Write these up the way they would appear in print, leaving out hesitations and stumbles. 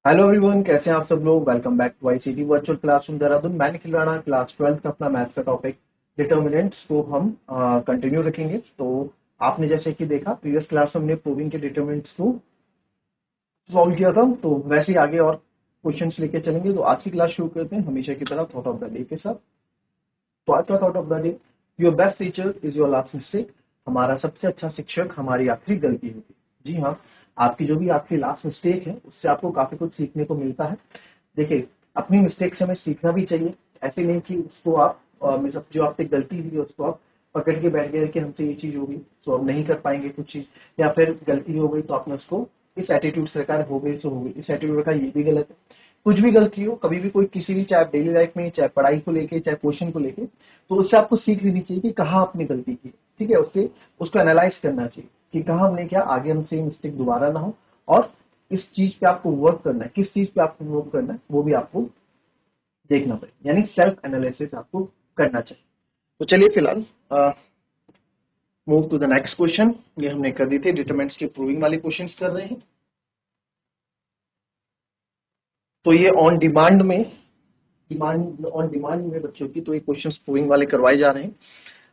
Hello everyone, कैसे हैं आप सब लोग। Welcome back to ICT virtual classroom Dehradun. मैं निखिल राणा, क्लास 12 का अपना मैथ्स का टॉपिक डिटर्मिनेंट्स को हम कंटिन्यू रखेंगे। तो आपने जैसे कि देखा प्रीवियस क्लास में हमने प्रूविंग के डिटर्मिनेंट्स को सॉल्व किया था, तो वैसे ही आगे और क्वेश्चंस लेके चलेंगे। तो आज की क्लास शुरू करते हैं हमेशा की तरह थॉट ऑफ द डे के साथ। तो आज का thought of the day, your best teacher is your last mistake. हमारा सबसे अच्छा शिक्षक हमारी आखिरी गलती होगी। जी हाँ, आपकी जो भी आपकी लास्ट मिस्टेक है उससे आपको काफी कुछ सीखने को मिलता है। देखिए, अपनी मिस्टेक से हमें सीखना भी चाहिए। ऐसे नहीं कि उसको आप मतलब जो आपसे गलती हुई है उसको आप पकड़ के बैठ गए कि हमसे ये चीज होगी तो हम नहीं कर पाएंगे कुछ चीज, या फिर गलती हो गई तो आपने उसको इस एटीट्यूड से रखा हो गई सो हो गई, इस एटीट्यूड रखा ये भी गलत है। कुछ भी गलती हो, कभी भी कोई किसी भी, चाहे डेली लाइफ में, चाहे पढ़ाई को लेके, चाहे क्वेश्चन को लेके, तो उससे आपको सीख लेनी चाहिए कि कहाँ आपने गलती की। ठीक है, उससे उसको एनालाइज करना चाहिए कि कहाँ हमने क्या, आगे हमसे मिस्टेक दोबारा ना हो। और इस चीज पे आपको वर्क करना है, किस चीज पे आपको वर्क करना है वो भी आपको देखना पड़ेगा, यानी सेल्फ एनालिसिस आपको करना चाहिए। तो चलिए फिलहाल move to the next question. ये हमने कर दी थी, डिटरमिनेंट्स के प्रूविंग वाले क्वेश्चंस कर रहे हैं। तो ये ऑन डिमांड में, ऑन डिमांड में बच्चों की, तो ये क्वेश्चंस प्रूविंग वाले करवाए जा रहे हैं।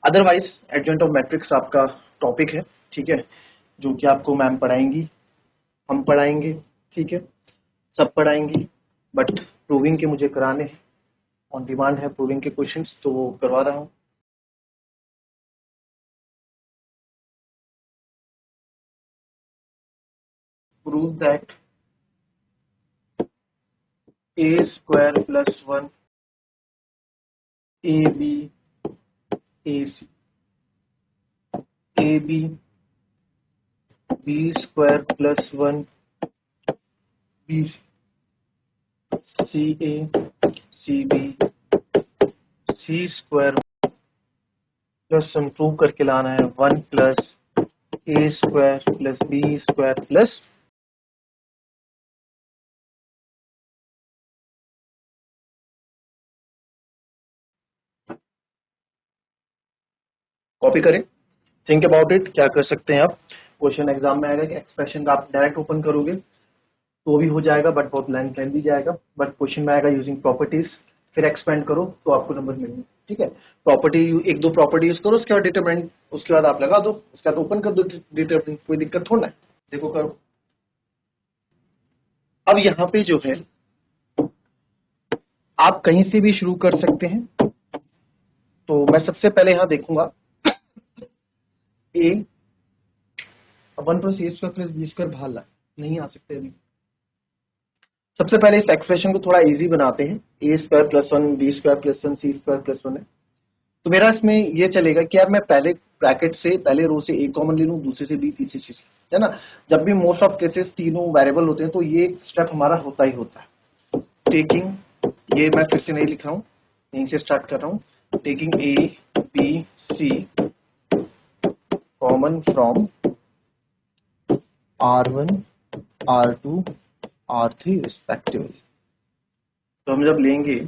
अदरवाइज एडजॉइंट ऑफ मैट्रिक्स आपका टॉपिक है, ठीक है, जो कि आपको मैम पढ़ाएंगी, हम पढ़ाएंगे, ठीक है, सब पढ़ाएंगी। बट प्रूविंग के मुझे कराने हैं, ऑन डिमांड है प्रूविंग के क्वेश्चंस, तो वो करवा रहा हूँ। Prove that a square plus 1 a b a c, a b b square plus 1 b c a c b c square plus हम प्रूव करके लाना है 1 plus a square plus b square plus, copy करें, think about it, क्या कर सकते हैं आप। क्वेश्चन एग्जाम में आएगा कि एक्सप्रेशन का आप डायरेक्ट ओपन करोगे तो भी हो जाएगा, बट बहुत लेंथ भी जाएगा। बट क्वेश्चन में आएगा यूजिंग प्रॉपर्टीज, फिर एक्सपेंड करो तो आपको नंबर मिलेंगे। ठीक है, प्रॉपर्टी एक दो प्रॉपर्टी यूज करो, उसके बाद डिटरमिनेंट, उसके बाद आप लगा दो, उसके बाद ओपन कर दो डिटरमिनेंट, कोई दिक्कत थोड़ा है। देखो करो। अब यहाँ पे जो है आप कहीं से भी शुरू कर सकते हैं। तो मैं सबसे पहले यहाँ देखूंगा ए 1 plus a square plus b square बाहर ला, नहीं आ सकते अभी। सबसे पहले इस एक्सप्रेशन को थोड़ा इजी बनाते हैं। A square plus 1 b square plus 1 c square plus 1 है, तो मेरा इसमें ये चलेगा कि यार मैं पहले ब्रैकेट से, पहले रो से ए कॉमन ले लूं, दूसरे से बी, तीसरे से सी, है ना। जब भी मोस्ट ऑफ केसेस तीनों वेरिएबल होते हैं तो ये स्टेप हमारा होता ही होता है। टेकिंग, ये मैं फिर से नहीं लिख रहा हूँ, यहीं से स्टार्ट कर रहा हूँ। Taking a b c common from R1 R2 R3 respectively. तो हम जब लेंगे,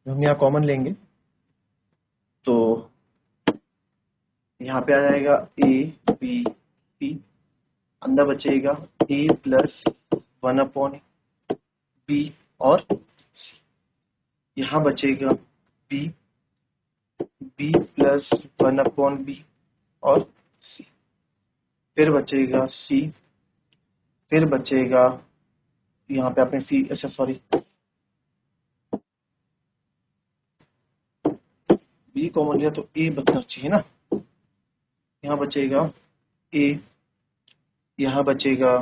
जब हम यहाँ कॉमन लेंगे तो यहाँ पे आ जाएगा ए बी सी, अंदर बचेगा ए प्लस 1 अपॉन बी और सी, यहाँ बचेगा b, b plus 1 upon b और सी, फिर बचेगा सी, फिर बचेगा यहाँ पे आपने सी, अच्छा सॉरी, बी कॉमन लिया तो ए बचना चाहिए ना। यहाँ बचेगा ए, यहाँ बचेगा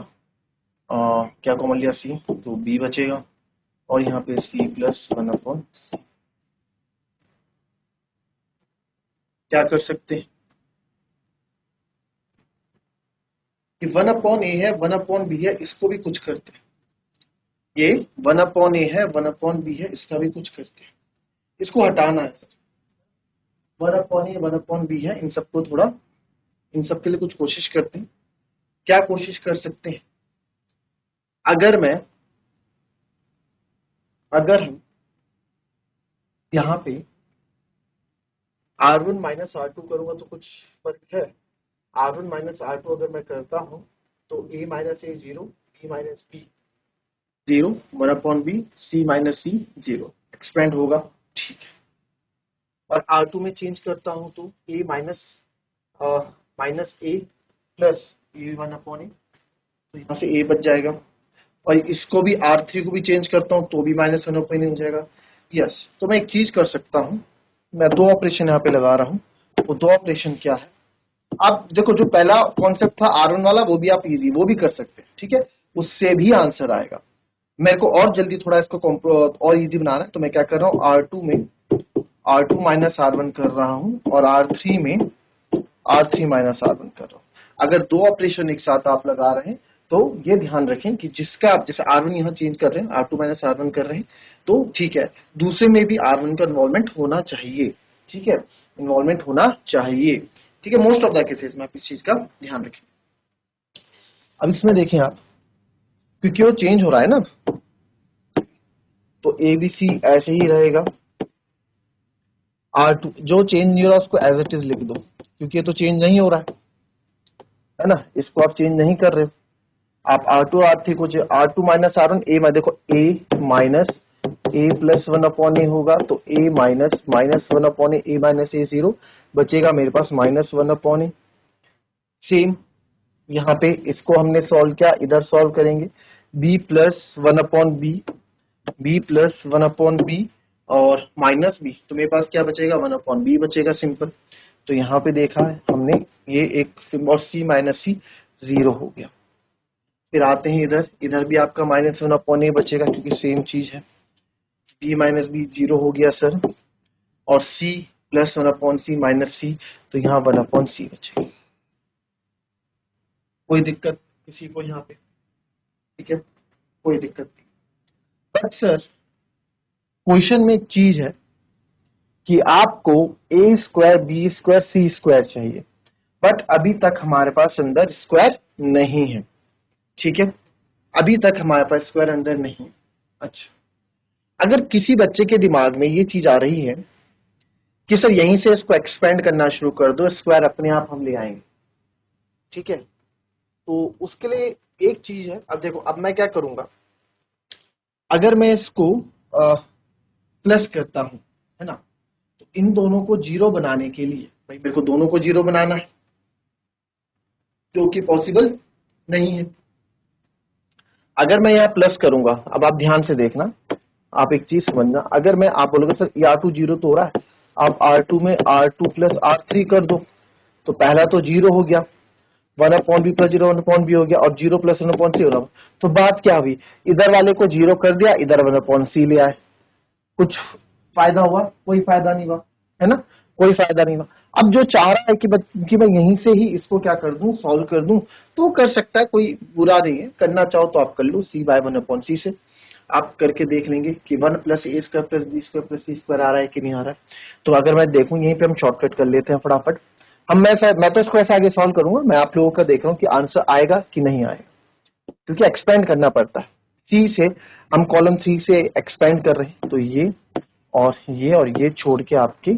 क्या कॉमन लिया सी, तो बी बचेगा, और यहाँ पे सी प्लस 1 अपॉन, क्या कर सकते हैं कि 1 अपॉन ए है, 1 अपॉन बी है, इसको भी कुछ करते हैं। ये 1 अपॉन ए है, 1 अपॉन बी है, इसका भी कुछ करते हैं, इसको हटाना है सर। 1 अपॉन ए 1 अपॉन बी है, इन सबको थोड़ा, इन सब के लिए कुछ कोशिश करते हैं। क्या कोशिश कर सकते हैं, अगर मैं, अगर हम यहाँ पे R1 माइनस R2 करूंगा तो कुछ फर्क है। R1 माइनस R2 अगर मैं करता हूं तो A minus a 0, b minus b 0, 1/b c minus c 0 expand होगा, ठीक है। और R2 में चेंज करता हूं तो a minus A plus B1/a, तो यहाँ से a बच जाएगा। और इसको भी R3 को भी चेंज करता हूँ तो भी -1/a हो जाएगा। यस, तो मैं एक चीज कर सकता हूँ, मैं दो ऑपरेशन यहाँ पे लगा रहा हूँ। वो दो ऑपरेशन क्या है, आप देखो जो पहला कॉन्सेप्ट था R1 वाला वो भी आप इजी वो भी कर सकते हैं, ठीक है, उससे भी आंसर आएगा। मेरे को और जल्दी थोड़ा इसको और इजी बनाना है, तो मैं क्या कर रहा हूँ, R2 में R2 माइनस R1 कर रहा हूँ और R3 में R3 माइनस R1 कर रहा हूँ। अगर दो ऑपरेशन एक साथ आप लगा रहे हैं तो ये ध्यान रखें कि जिसका आप जैसे R1 यहाँ चेंज कर रहे हैं, R2 माइनस R1 कर रहे हैं, तो ठीक है, दूसरे में भी R1 का इन्वॉल्वमेंट होना चाहिए, ठीक है, इन्वॉल्वमेंट होना चाहिए, ठीक है। मोस्ट ऑफ द केसेस में आप इस चीज का ध्यान रखें। अब इसमें देखें आप, क्योंकि वो चेंज हो रहा है ना, तो ABC ऐसे ही रहेगा। R2 जो चेंज नहीं हो रहा उसको एज इट इज लिख दो, क्योंकि ये तो चेंज नहीं हो रहा है ना, इसको आप चेंज नहीं कर रहे हो। आप R2 R3 को R2 माइनस R1 ए में देखो a minus a plus 1/a होगा, तो a minus -1/a, a minus a 0 बचेगा मेरे पास -1/a। सेम यहाँ पे इसको हमने सॉल्व किया, इधर सॉल्व करेंगे, b plus 1/b, b plus 1/b और माइनस b, तो मेरे पास क्या बचेगा, 1/b बचेगा, सिंपल। तो यहाँ पे देखा है हमने ये एक, और c माइनस c 0 हो गया। फिर आते हैं इधर, इधर भी आपका -1/a बचेगा क्योंकि सेम चीज है, b माइनस b 0 हो गया सर, और c plus 1/c minus c, तो यहाँ 1/c बचेगा। कोई दिक्कत किसी को यहाँ पे, ठीक है, कोई दिक्कत नहीं। बट सर क्वेश्चन में एक चीज है कि आपको a square b square c square चाहिए, बट अभी तक हमारे पास अंदर स्क्वायर नहीं है, ठीक है, अभी तक हमारे पास स्क्वायर अंदर नहीं है। अच्छा, अगर किसी बच्चे के दिमाग में ये चीज आ रही है कि सर यहीं से इसको एक्सपेंड करना शुरू कर दो, स्क्वायर अपने आप हम ले आएंगे, ठीक है, तो उसके लिए एक चीज है। अब देखो, अब मैं क्या करूंगा, अगर मैं इसको प्लस करता हूं, है ना, तो इन दोनों को 0 बनाने के लिए भाई मेरे को दोनों को 0 बनाना है, जो कि पॉसिबल नहीं है। अगर मैं यहाँ प्लस करूंगा, अब आप ध्यान से देखना, आप एक चीज समझना, अगर मैं आप बोलोगे सर ये R2 0 तो हो रहा है, आप R2 में R2 प्लस R3 कर दो, तो पहला तो 0 हो गया, 1/b प्लस 0 1/b हो गया, और 0 प्लस 1/c हो रहा। तो बात क्या हुई, इधर वाले को 0 कर दिया, इधर 1/c ले आए, कुछ फायदा हुआ, कोई फायदा नहीं हुआ, है ना, कोई फायदा नहीं हुआ। अब जो चाह रहा है कि मैं यहीं से ही इसको क्या कर दूं, सॉल्व कर दूं, तो वो कर सकता है, कोई बुरा नहीं है, करना चाहो तो आप कर लो, c/1/c से आप करके देख लेंगे कि 1 plus a square plus b square plus c square आ रहा है कि नहीं आ रहा है। तो अगर मैं देखूं, यहीं पे हम शॉर्टकट कर लेते हैं फटाफट, मैं तो इसको ऐसे आगे सॉल्व करूंगा, मैं आप लोगों का देख रहा हूँ कि आंसर आएगा कि नहीं आएगा, क्योंकि एक्सपेंड करना पड़ता है, सी से हम कॉलम 3 से एक्सपेंड कर रहे हैं, तो ये और ये छोड़ के आपके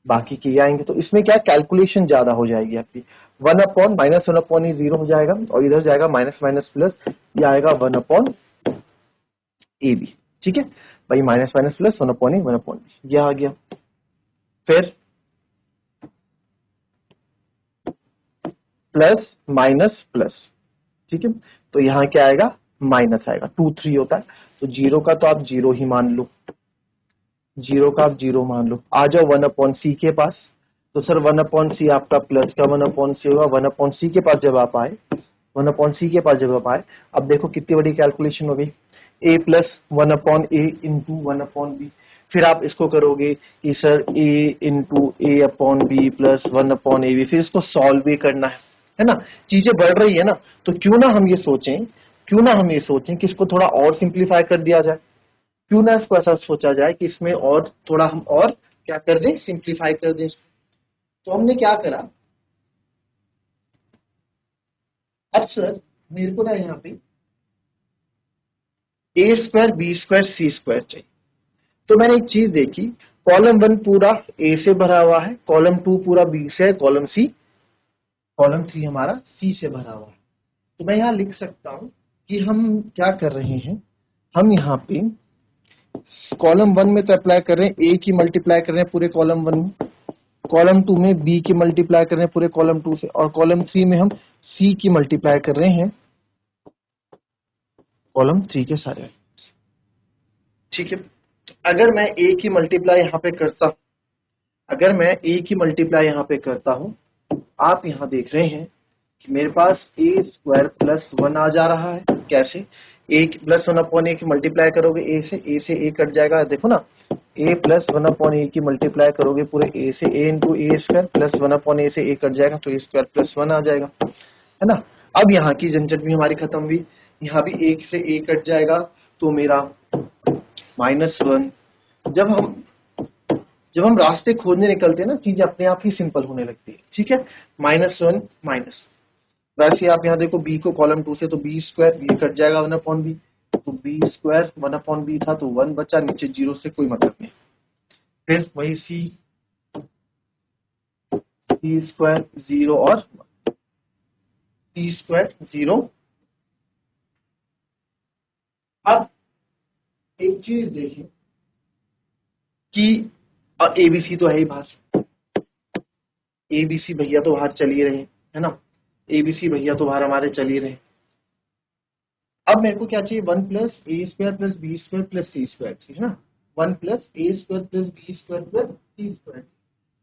बाकी के आएंगे, तो इसमें क्या कैलकुलेशन ज्यादा हो जाएगी आपकी, 1/-1/a 0 हो जाएगा, और इधर जाएगा माइनस माइनस प्लस, ये आएगा 1/ab, ठीक है भाई, माइनस माइनस प्लस 1/1/b, ये आ गया। फिर प्लस माइनस प्लस, ठीक है, तो यहाँ क्या आएगा, माइनस आएगा, 2 3 होता है, तो 0 का तो आप 0 ही मान लो, 0 का आप 0 मान लो। आ जाओ 1/c के पास, तो सर 1/c आपका प्लस का 1/c होगा, 1/c के पास जब आप आए, 1/c के पास जब आप आए, अब देखो कितनी बड़ी कैलकुलेशन हो गई, a plus 1/a into 1/b। फिर आप इसको करोगे कि sir a into a/b plus 1/ab, फिर इसको सॉल्व भी करना है ना, चीजें बढ़ रही है ना, तो क्यों ना हम ये सोचें कि इसको थोड़ा और सिंप्लीफाई कर दिया जाए, क्यों ना इसको ऐसा सोचा जाए कि इसमें और थोड़ा हम और क्या कर दें, सिंप्लीफाई कर दें। तो हमने क्या करा, अब सर मेरे को ना यहाँ पे a square b square c square चाहिए, तो मैंने एक चीज देखी, कॉलम 1 पूरा a से भरा हुआ है, कॉलम 2 पूरा b से है, कॉलम 3 हमारा c से भरा हुआ है, तो मैं यहाँ लिख सकता हूं कि हम क्या कर रहे हैं, हम यहाँ पे कॉलम 1 में तो अप्लाई कर रहे हैं, ए की मल्टीप्लाई कर रहे हैं पूरे कॉलम 1 में, कॉलम 2 में बी की मल्टीप्लाई कर रहे हैं पूरे कॉलम 2 से, और कॉलम 3 में हम सी की मल्टीप्लाई कर रहे हैं कॉलम 3 के सारे। ठीक है, तो अगर मैं ए की मल्टीप्लाई यहाँ पे करता, अगर मैं ए की मल्टीप्लाई यहाँ पे करता हूँ, आप यहाँ देख रहे हैं कि मेरे पास ए स्क्वायर प्लस 1 आ जा रहा है। कैसे? ए प्लस 1 अपॉन ए की मल्टीप्लाई करोगे ए से ए कट जाएगा, देखो ना, ए प्लस 1 अपॉन ए की मल्टीप्लाई करोगे पूरे ए से, ए इंटू ए स्क्वायर प्लस 1 अपॉन ए से ए कट जाएगा, तो ए स्क्वायर प्लस 1 आ जाएगा, है ना। अब यहाँ की झंझट भी हमारी खत्म हुई, यहाँ भी एक से ए कट जाएगा, तो मेरा -1। जब हम जब हम रास्ते खोजने निकलते हैं ना, चीजें अपने आप ही सिंपल होने लगती है। ठीक है, -1 माइनस, वैसे आप यहाँ देखो बी को कॉलम 2 से, तो बी स्क्वायर ये कट जाएगा 1 अपॉन बी, तो बी स्क्वायर 1 अपॉन बी था तो 1 बचा, नीचे 0 से कोई मतलब नहीं। फिर वही सी स्क्वायर 0 और सी स्क्वायर 0। अब एक चीज देखिए कि एबीसी तो है ही बाहर, एबीसी भैया तो बाहर चल ही रहे, है ना, एबीसी भैया तो बाहर हमारे चल ही रहे। अब मेरे को क्या चाहिए, 1 plus a square plus b square plus c square चाहिए, है ना, 1 plus a square plus b square plus c square.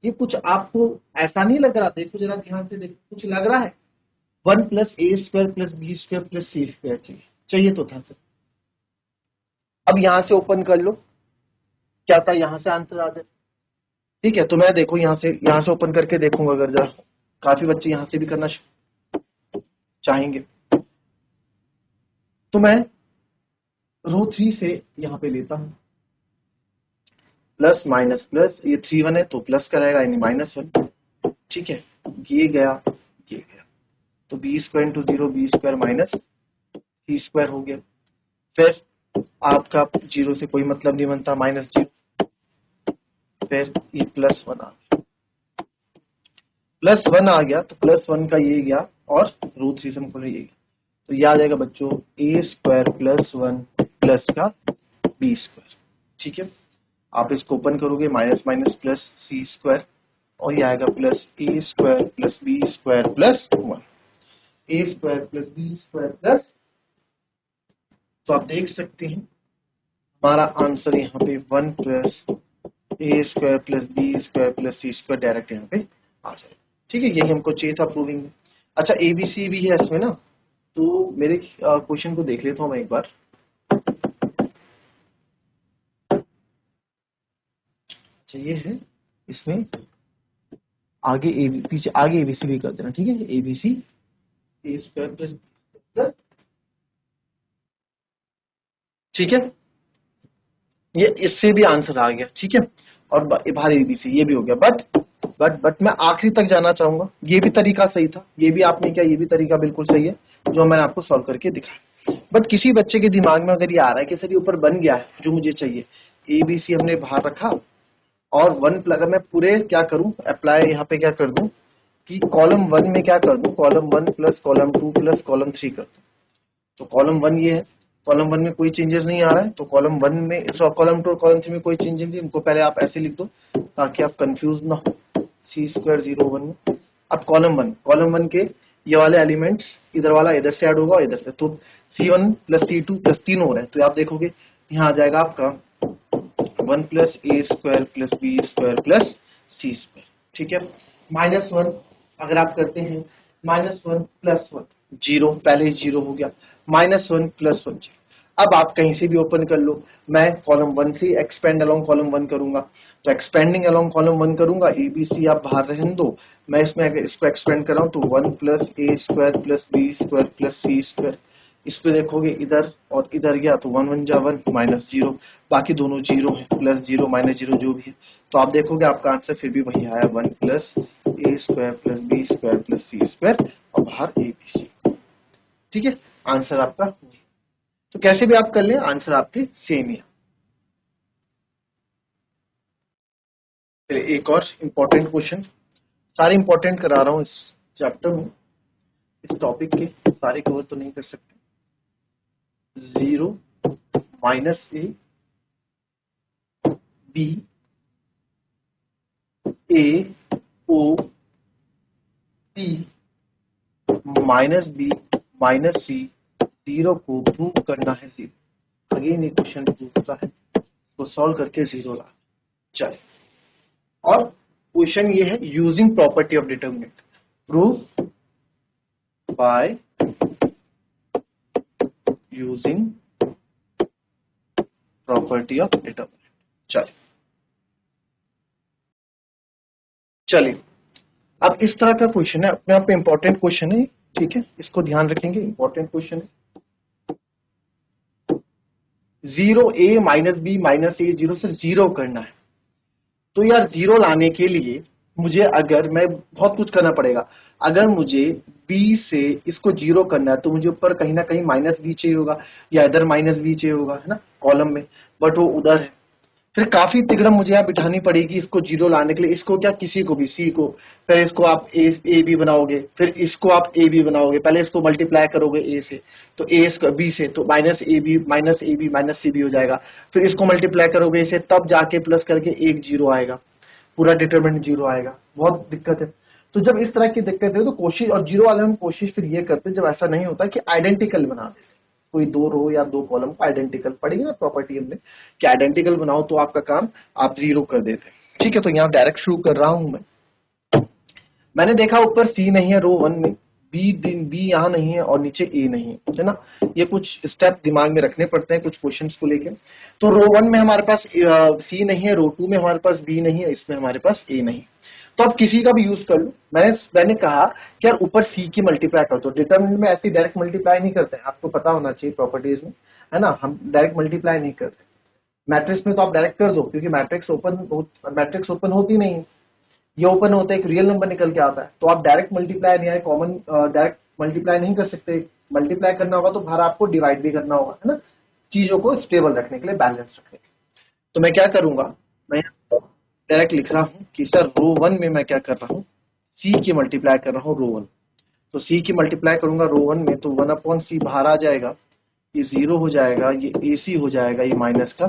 ये कुछ आपको ऐसा नहीं लग रहा, देखो जरा ध्यान से देखो, कुछ लग रहा है? 1 plus a square plus b square plus c square चाहिए तो था सर। अब यहां से ओपन कर लो, क्या था, यहां से आंसर आ जाए। ठीक है, तो मैं देखो यहां से ओपन करके देखूंगा, अगर जरा काफी बच्चे यहां से भी करना चाहेंगे, तो मैं रो 3 से यहाँ पे लेता हूँ, प्लस माइनस प्लस, ये 3 1 है तो प्लस कराएगा यानी -1। ठीक है, ये गया ये गया, तो b square into 0 b square minus c square हो गया। फिर आपका 0 से कोई मतलब नहीं बनता, -0, फिर ये +1 आ गया, +1 आ गया, तो +1 का ये गया और रो 3 से हमको ये गया, तो ये आ जाएगा बच्चों ए स्क्वायर प्लस 1 प्लस का बी स्क्वायर। ठीक है, आप इसको ओपन करोगे, minus minus plus c square, और ये आएगा plus a square plus b square plus 1, a square plus b square plus. तो आप देख सकते हैं हमारा आंसर यहाँ पे 1 plus a square plus b square plus c square direct यहाँ पे आ जाएगा। ठीक है, यही हमको चाहिए था प्रूविंग में। अच्छा, एबीसी भी है इसमें ना, तो मेरे क्वेश्चन को देख लेता हूँ मैं एक बार। अच्छा, ये है, इसमें आगे पीछे आगे एबीसी भी कर देना। ठीक है, एबीसी ए स्क्वायर प्लस, ठीक है, ये इससे भी आंसर आ गया। ठीक है, और बाहर एबीसी ये भी हो गया, बट मैं आखिरी तक जाना चाहूंगा। ये भी तरीका सही था, ये भी आपने किया, ये भी तरीका बिल्कुल सही है जो मैंने आपको सॉल्व करके दिखाया। बट किसी बच्चे के दिमाग में अगर ये आ रहा है कि सर ये ऊपर बन गया है जो मुझे चाहिए, एबीसी हमने बाहर रखा, और 1 अगर मैं पूरे क्या करूं, अप्लाई यहाँ पे क्या कर दूं कि कॉलम 1 में क्या कर दूं, column 1 plus column 2 plus column 3 कर दूं। तो कॉलम 1 ये है, कॉलम 1 में कोई चेंजेस नहीं आ रहा है, तो कॉलम 1 में, कॉलम 2 और कॉलम 3 में कोई चेंजेस नहीं, इनको पहले आप ऐसे लिख दो ताकि आप कंफ्यूज ना हो, सी स्क्वायर 0 1 में। अब कॉलम 1 के ये वाले एलिमेंट्स, इधर वाला इधर से ऐड होगा और इधर से, तो C1 प्लस C2 प्लस 3 हो रहे हैं, तो आप देखोगे यहाँ आ जाएगा आपका 1 plus a square plus b square plus c square. ठीक है, -1 अगर आप करते हैं, -1 प्लस 1 0, पहले ही 0 हो गया, -1 प्लस 1 0। अब आप कहीं से भी ओपन कर लो, मैं कॉलम 1 से एक्सपेंड अलोंग कॉलम 1 करूंगा, तो एक्सपेंडिंग अलोंग कॉलम 1 करूंगा, एबीसी आप बाहर रहने दो, मैं इसमें अगर इसको एक्सपेंड कर रहा हूं तो 1 plus a square plus b square plus c square. इस पे देखोगे इधर और इधर गया तो 1 1 जा 1 -0, बाकी दोनों 0 है, +0 -0 जो भी है, तो आप देखोगे आपका आंसर फिर भी वही आया, 1 plus a square plus b square plus c square और बाहर एबीसी। ठीक है, आंसर आपका, तो कैसे भी आप कर लें आंसर आपके सेम ही है। एक और इम्पोर्टेंट क्वेश्चन, सारे इम्पोर्टेंट करा रहा हूँ इस चैप्टर में, इस टॉपिक के सारे कवर तो नहीं कर सकते। 0 minus a, b, A, O, C minus B minus c, 0 को प्रूव करना है 0। अगेन ये क्वेश्चन पूछता है तो सॉल्व करके 0 ला। चलिए, और क्वेश्चन ये है using property of determinant, prove by using property of determinant. चलिए चलिए, अब इस तरह का क्वेश्चन है, अपने आप में इंपॉर्टेंट क्वेश्चन है, ठीक है, इसको ध्यान रखेंगे, इंपॉर्टेंट क्वेश्चन है। 0a minus B minus a, 0 से 0 करना है। तो यार 0 लाने के लिए मुझे, अगर मैं बहुत कुछ करना पड़ेगा, अगर मुझे b से इसको 0 करना है तो मुझे ऊपर कहीं ना कहीं माइनस बी चाहिए होगा, या इधर माइनस बी चाहिए होगा, है ना, कॉलम में, बट वो उधर है। फिर काफी तिगड़म मुझे यहाँ बिठानी पड़ेगी इसको 0 लाने के लिए। इसको क्या, किसी को भी, सी को, फिर इसको आप ए बी बनाओगे, फिर इसको आप ए बी बनाओगे, पहले इसको मल्टीप्लाई करोगे ए से, तो ए बी से, तो minus a b minus c b हो जाएगा। फिर इसको मल्टीप्लाई करोगे इसे, तब जाके प्लस करके एक 0 आएगा, पूरा डिटरमिनेंट 0 आएगा। बहुत दिक्कत है। तो जब इस तरह की दिक्कत है तो कोशिश, और 0 वाले हम कोशिश फिर ये करते हैं, जब ऐसा नहीं होता, कि आइडेंटिकल बना देते, कोई 2 रो या 2 कॉलम को आइडेंटिकल, पढ़ेगी ना प्रॉपर्टी हमने कि आइडेंटिकल बनाओ तो आपका काम आप 0 कर देते हैं। ठीक है, तो यहाँ डायरेक्ट शुरू कर रहा हूं मैंने देखा ऊपर सी नहीं है रो 1 में, बी यहाँ नहीं है, और नीचे ए नहीं है ना। ये कुछ स्टेप दिमाग में रखने पड़ते हैं कुछ क्वेश्चंस को लेकर। तो रो 1 में हमारे पास सी नहीं है, रो 2 में हमारे पास बी नहीं है, इसमें हमारे पास ए नहीं। तो आप किसी का भी यूज कर लो। मैंने कहा कि यार ऊपर सी की मल्टीप्लाई कर दो। डिटरमिनेंट में ऐसी डायरेक्ट मल्टीप्लाई नहीं करते हैं, आपको पता होना चाहिए प्रॉपर्टीज में, है ना, हम डायरेक्ट मल्टीप्लाई नहीं करते। मैट्रिक्स में तो आप डायरेक्ट कर दो, क्योंकि मैट्रिक्स ओपन होती नहीं है, ये ओपन होता है, एक रियल नंबर निकल के आता है। तो आप डायरेक्ट मल्टीप्लाई नहीं, कॉमन डायरेक्ट मल्टीप्लाई नहीं कर सकते। मल्टीप्लाई करना होगा तो बाहर आपको डिवाइड भी करना होगा, है ना, चीजों को स्टेबल रखने के लिए, बैलेंस रखने के लिए। तो मैं क्या करूंगा, मैं डायरेक्ट लिख रहा हूं कि सर रो 1 में मैं क्या कर रहा हूं, सी की मल्टीप्लाई कर रहा हूं रो 1। तो सी की मल्टीप्लाई करूंगा रो 1 में, तो 1/c बाहर आ जाएगा, ये 0 हो जाएगा, ये AC हो जाएगा, ये माइनस का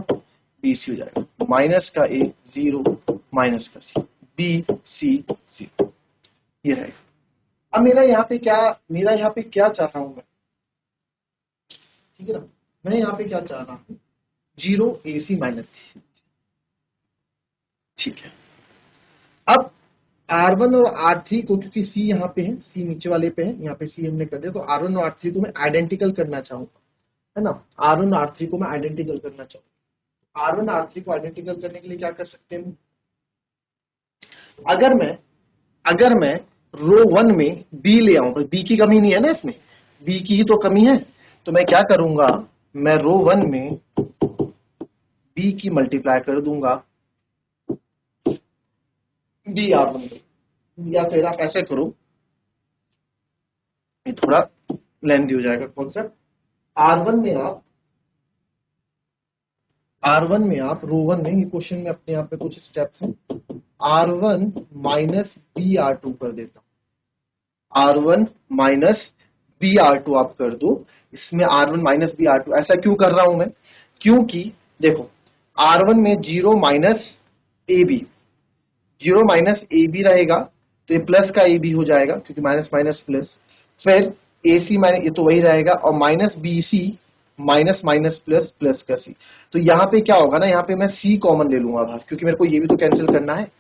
BC हो जाएगा, माइनस का A 0 माइनस का C B C C, ये रहेगा। अब मेरा यहाँ पे क्या चाह रहा हूं मैं, ठीक है ना, मैं यहाँ पे क्या चाह रहा हूँ, 0 AC माइनस C, ठीक है। अब R1 और R3 को, क्योंकि C यहाँ पे है, C नीचे वाले पे है, यहाँ पे C हमने कर दिया, तो R1 और R3 को मैं आइडेंटिकल करना चाहूंगा, है ना, R1 और R3 को मैं आइडेंटिकल करना चाहूंगा। R1 R3 को आइडेंटिकल करने के लिए क्या कर सकते हैं, अगर मैं रो 1 में B ले आऊंगा, B की कमी नहीं है ना इसमें, B की ही तो कमी है, तो मैं क्या करूंगा, मैं रो 1 में B की मल्टीप्लाई कर दूंगा BR1 में, या फिर आप ऐसे करो, ये थोड़ा लेंथी हो जाएगा कॉन्सेप्ट। R1 में आप रो 1 में, ये क्वेश्चन में अपने आप पे कुछ स्टेप्स हैं, R1 माइनस BR2 कर देता हूं, R1 माइनस BR2 आप कर दो, इसमें R1 माइनस BR2। ऐसा क्यों कर रहा हूं मैं, क्योंकि देखो R1 में 0 माइनस AB, 0 माइनस AB रहेगा, तो ये प्लस का AB हो जाएगा, क्योंकि माइनस माइनस प्लस, फिर AC माइनस, ये तो वही रहेगा, और minus BC minus minus plus plus का C। तो यहाँ पे क्या होगा ना, यहाँ पे मैं C कॉमन ले लूंगा बाहर, क्योंकि मेरे को ये भी तो कैंसिल करना है,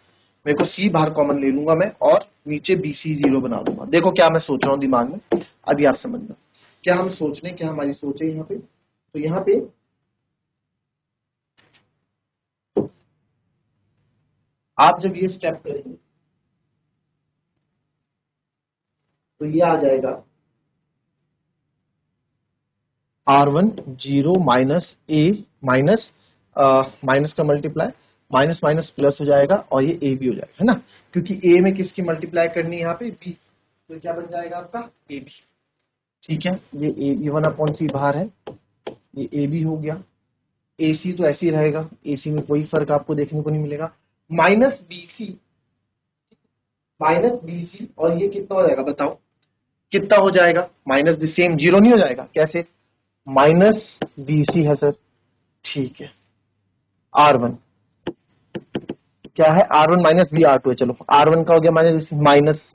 मेरे को C बाहर कॉमन ले लूंगा मैं, और नीचे BC 0 बना दूंगा। देखो क्या मैं सोच रहा हूँ दिमाग में, अभी आप समझना क्या हम सोच रहे हैं, क्या हमारी सोच है यहाँ पे। तो यहाँ पे आप जब ये स्टेप करेंगे तो ये आ जाएगा R1 0 minus A minus minus का मल्टीप्लाई, माइनस माइनस प्लस हो जाएगा, और ये A भी हो जाएगा, है ना, क्योंकि A में किसकी मल्टीप्लाई करनी है यहाँ पे, B, तो क्या बन जाएगा आपका AB। ठीक है, ये AB 1/c बाहर है, ये AB हो गया, AC तो ऐसे ही रहेगा, AC में कोई फर्क आपको देखने को नहीं मिलेगा, माइनस BC, और ये कितना हो जाएगा बताओ, कितना हो जाएगा, माइनस द सेम 0 नहीं हो जाएगा, कैसे, माइनस BC है सर, ठीक है। R1 क्या है, R1 माइनस बी R2 है, चलो R1 का हो गया माइनस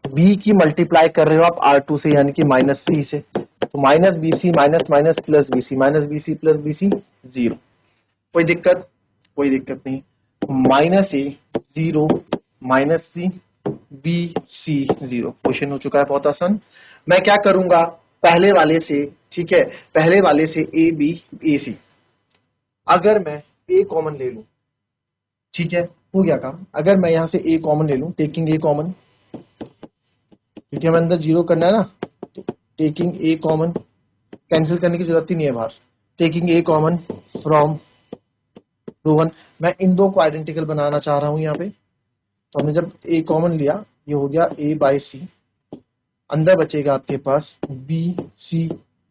बी की मल्टीप्लाई कर रहे हो आप R2 से यानी कि माइनस सी से, तो minus BC minus minus plus BC, minus BC plus BC 0, कोई दिक्कत, कोई दिक्कत नहीं। Minus A 0 minus C BC 0, question हो चुका है, बहुत आसान। मैं क्या करूंगा, पहले वाले से, ठीक है, पहले वाले से AB AC, अगर मैं A कॉमन ले लूं, ठीक है, हो गया काम। अगर मैं यहां से A कॉमन ले लूं, टेकिंग A कॉमन, क्योंकि हमें अंदर 0 करना है ना, तो टेकिंग A कॉमन, कैंसिल करने की जरूरत ही नहीं है बाहर, taking A common from row one, मैं इन दो को आइडेंटिकल बनाना चाह रहा हूं यहाँ पे। तो हमने जब A कॉमन लिया, ये हो गया A बाई C, अंदर बचेगा आपके पास BC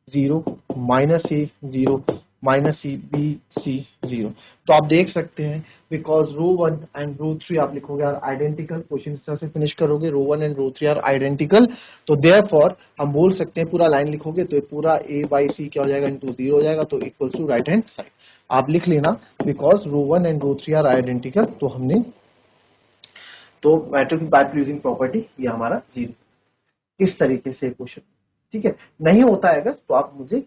0 minus A 0 minus C BC 0। तो आप देख सकते हैं बिकॉज रो 1 एंड रो 3 आप लिखोगे आर आइडेंटिकल, क्वेश्चन इस तरह से फिनिश करोगे, रो 1 एंड रो 3 आर आइडेंटिकल, तो देयरफॉर हम बोल सकते हैं, पूरा लाइन लिखोगे तो ये पूरा A बाई C क्या हो जाएगा, इनटू 0 हो जाएगा, तो equals to right hand side. आप लिख लेना because row 1 and row 3 are identical, तो हमने, तो मैट्रिक्स बाय यूजिंग प्रॉपर्टी ये हमारा 0, इस तरीके से क्वेश्चन, ठीक है। नहीं होता है अगर तो आप मुझे,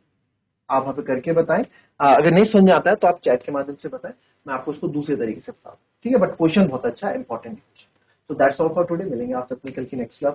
आप वहां पे करके बताएं, अगर नहीं समझ में आता है तो आप चैट के माध्यम से बताएं, मैं आपको इसको दूसरे तरीके से बता दूं, ठीक है। बट क्वेश्चन बहुत अच्छा है, इंपॉर्टेंट क्वेश्चन। तो दैट्स ऑल फॉर टुडे, मिलेंगे आप तकनीकल की नेक्स्ट क्लास।